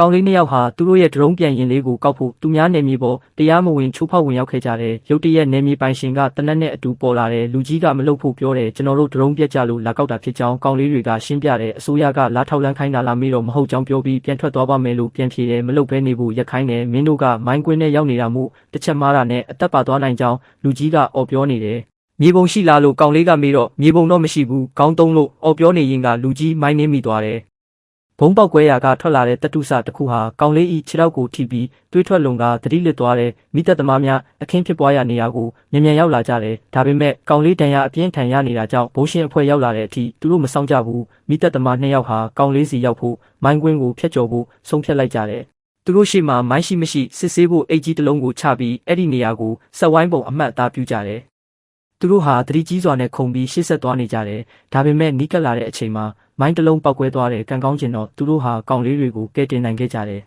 ကောင်လေးနှစ်ယောက်ဟာသူတို့ရဲ့ဒရုန်းပြန်ရင်လေးကိုကောက်ဖို့သူများနယ်မြေပေါ်တရားမဝင်ချိုးဖောက်ဝင်ရောက်ခဲ့ကြတယ်ရုတ်တရက်နယ်မြေပိုင်ရှင်ကတနက်နဲ့အတူပေါ်လာတယ်လူကြီးကမလုပ်ဖို့ပြောတယ်ကျွန်တော်တို့ဒရုန်းပြက်ကြလို့လာကောက်တာဖြစ်ကြောင်းကောင်လေးတွေကရှင်းပြတယ်အစိုးရကလာထောက်လန်းခိုင်းတာလားမေးတော့မဟုတ်ကြောင်းပြောပြီးပြန်ထွက်သွားပါမယ်လို့ပြန်ဖြေတယ်မလုပ်ဘဲနေဖို့ရက်ခိုင်းတယ်မင်းတို့ကမိုင်းကွင်းနဲ့ရောက်နေတာမို့တစ်ချက်မှားတာနဲ့အသက်ပါသွားနိုင်ကြောင်းလူကြီးကအော်ပြောနေတယ်မြေပုံရှိလားလို့ကောင်လေးကမေးတော့မြေပုံတော့မရှိဘူးခေါင်းတုံးလို့အော်ပြောနေရင်ကလူကြီးမိုင်းနှင်းမိသွားတယ်ဘုံပေါက်ကွဲရာကထွက်လာတဲ့တတုဆတစ်ခုဟာကောင်လေးဤခြေထောက်ကိုထိပြီးတွေးထွက်လုံကသတိလစ်သွားတယ်မိသက်သမားများအခင်းဖြစ်ပွားရာနေရာကိုမြန်ရောက်လာကြတယ်ဒါပေမဲ့ကောင်လေးတန်ရာအပြင်းထန်ရနေတာကြောင့်ဘိုးရှင်အဖွဲ့ရောက်လာတဲ့အထိသူတို့မဆောင်ကြဘူးမိသက်သမားနှစ်ယောက်ဟာကောင်လေးစီရောက်ဖို့မိုင်းကွင်းကိုဖျက်ကျော်ဖို့ဆုံးဖြတ်လိုက်ကြတယ်သူတို့ရှေ့မှာမိုင်းရှိမရှိစစ်ဆေးဖို့အိတ်ကြီးတစ်လုံးကိုချပြီးအဲ့ဒီနေရာကိုဆက်ဝိုင်းပုံအမှတ်အသားပြုကြတယ်သူတို့ဟာသတိကြီးစွာနဲ့ခုန်ပြီးရှေ့ဆက်သွားနေကြတယ်ဒါပေမဲ့နီးကပ်လာတဲ့အချိန်မှာမိုင်းတစ်လုံးပောက်ကွဲသွားတယ်ကံကောင်းကျင်တော့သူတို့ဟာကောင်လေးတွေကိုကဲတင်နိုင်ခဲ့ကြတယ်